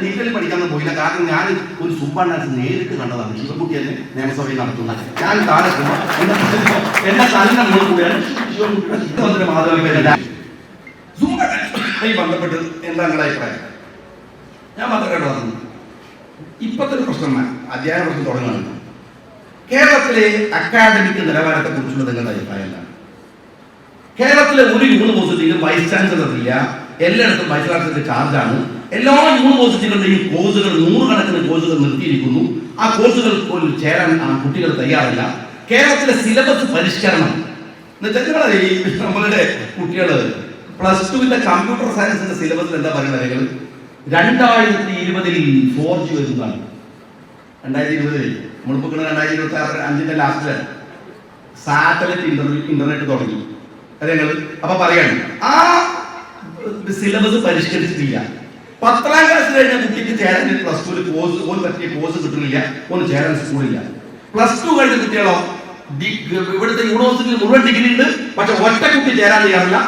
Detail പഠിക്കാനൊന്നും പോയില്ല. കാരണം ഞാൻ ഒരു സുംബ ഡാൻസ് നേരിട്ട് കണ്ടതാണ്. ശിവൻകുട്ടി തന്നെ നിയമസഭയിൽ നടത്തുന്നത്. ഞാൻ താഴെ എന്റെ തലിന്റെ മുകളിൽ കൂടിയാണ് ശിവൻകുട്ടിയുടെ മാധവ സുംബ ഡാൻസുമായി ബന്ധപ്പെട്ട് എന്താ നിങ്ങളുടെ അഭിപ്രായം? ഞാൻ മാത്രമായിട്ട് പറഞ്ഞു. ഇപ്പോഴത്തെ ഒരു പ്രശ്നം അധ്യായ പ്രശ്നം തുടങ്ങുകയാണ്. കേരളത്തിലെ അക്കാഡമിക് നിലവാരത്തെ കുറിച്ചുള്ള നിങ്ങളുടെ അഭിപ്രായം എന്താണ്? കേരളത്തിലെ ഒരു യൂണിവേഴ്സിറ്റിയിലും വൈസ് ചാൻസലർ ഇല്ല. എല്ലായിടത്തും വൈസ് ചാൻസലറിന്റെ ചാർജാണ്. എല്ലാ യൂണിവേഴ്സിറ്റികളുടെയും കോഴ്സുകൾ 100 കണക്കിന് കോഴ്സുകൾ നിർത്തിയിരിക്കുന്നു. ആ കോഴ്സുകൾ പോലും ചേരാൻ കുട്ടികൾ തയ്യാറല്ല. കേരളത്തിലെ സിലബസ് പരിഷ്കരണം എന്നുവെച്ചാൽ നമ്മളുടെ കുട്ടികൾ +2 കമ്പ്യൂട്ടർ സയൻസിന്റെ സിലബസിൽ എന്താ പറയുന്നത്? 2020 4G വരുന്നതാണ്. 2020 നമ്മളിപ്പോ 2026 ലാസ്റ്റില് സാറ്റലൈറ്റ് ഇന്റർനെറ്റ് തുടങ്ങി കാര്യങ്ങൾ. അപ്പൊ പറയാണ് ആ സിലബസ് പരിഷ്കരിച്ചിട്ടില്ല. 10ാം ക്ലാസ് കഴിഞ്ഞ കുട്ടിക്ക് ചേരാൻ +2 കോഴ്സ് ഓന് പറ്റിയ കോഴ്സ് കിട്ടുന്നില്ല. ഓന് ചേരാൻ സ്കൂളില്ല. +2 കഴിഞ്ഞ കുട്ടികളോ ഇവിടുത്തെ യൂണിവേഴ്സിറ്റിയിൽ മുഴുവൻ ഡിഗ്രി ഉണ്ട്. പക്ഷെ ഒറ്റ കുട്ടി ചേരാൻ ചെയ്യാറില്ല.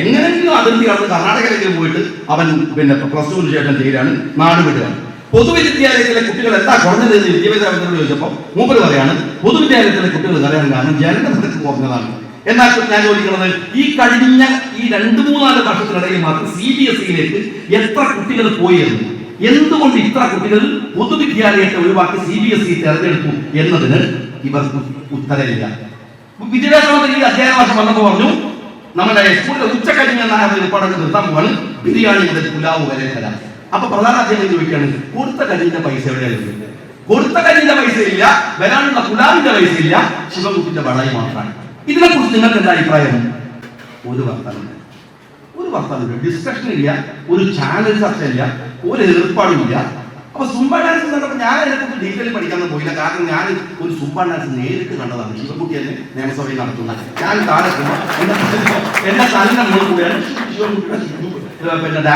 എങ്ങനെയെങ്കിലും അതിർത്തി കടന്ന് കർണാടകയിലേക്ക് പോയിട്ട് അവൻ +2 ശേഷം ചേരാണ്, നാട് വിടുകയാണ്. പൊതുവിദ്യാലയത്തിലെ കുട്ടികൾ എന്താ കുറഞ്ഞത് എന്ന് വിദ്യാഭ്യാസ മന്ത്രിയോട് ചോദിച്ചപ്പോൾ മൂപ്പര് പറയാണ് പൊതുവിദ്യാലയത്തിലെ കുട്ടികൾ പറയാൻ കാരണം ജനന നിരക്ക് കുറഞ്ഞതാണ്. എന്നാൽ ഞാൻ ചോദിക്കുന്നത് ഈ കഴിഞ്ഞ 2-3-4 വർഷത്തിനിടയിൽ മാത്രം CBSEയിലേക്ക് എത്ര കുട്ടികൾ പോയിരുന്നു? എന്തുകൊണ്ട് ഇത്ര കുട്ടികൾ പൊതുവിദ്യാലയത്തെ ഒഴിവാക്കി CBSE തെരഞ്ഞെടുത്തു എന്നതിന് ഇവർക്ക് ഉത്തരവില്ല. വിദ്യാഭ്യാസ മന്ത്രി ഈ അധ്യയന വർഷം വന്നപ്പോൾ പറഞ്ഞു നമ്മുടെ സ്കൂളിലെ ഉച്ചക്കഞ്ഞി എന്ന ഏർപ്പാടൊക്കെ നിർത്താൻ പോവാണ്, ബിരിയാണി മുതൽ പുലാവ് വരെ തരാം. അപ്പൊ പ്രധാന അധ്യയനം ചോദിക്കുകയാണ് കൊടുത്ത കഞ്ഞിന്റെ പൈസ എവിടെയാണ്? കൊടുത്ത കഞ്ഞിന്റെ പൈസ ഇല്ല, വരാനുള്ള പുലാവിന്റെ പൈസ ഇല്ല, ശിവൻകുട്ടിന്റെ വളായി മാത്രമാണ്. ഇതിനെക്കുറിച്ച് നിങ്ങൾക്ക് എന്താ അഭിപ്രായം? ഒരു വർത്തമാനം ഡിസ്കഷൻ ഇല്ല, ഒരു ചാനൽ ചർച്ച ഇല്ല, ഒരു ഏർപ്പാടുമില്ല. അപ്പൊ സുംബ ഡാൻസ് കണ്ടപ്പോൾ ഞാൻ അതിനെക്കുറിച്ച് ഡീറ്റെയിൽ പഠിക്കാനൊന്നും പോയില്ല. കാരണം ഞാൻ ഒരു സുംബ ഡാൻസ് നേരിട്ട് കണ്ടതാണ്. ശിവൻകുട്ടി തന്നെ നിയമസഭയിൽ നടത്തുന്നത്. ഞാൻ താഴെ എന്റെ തലിന്റെ മുകളിൽ കൂടിയാണ് ശിവൻകുട്ടിയുടെ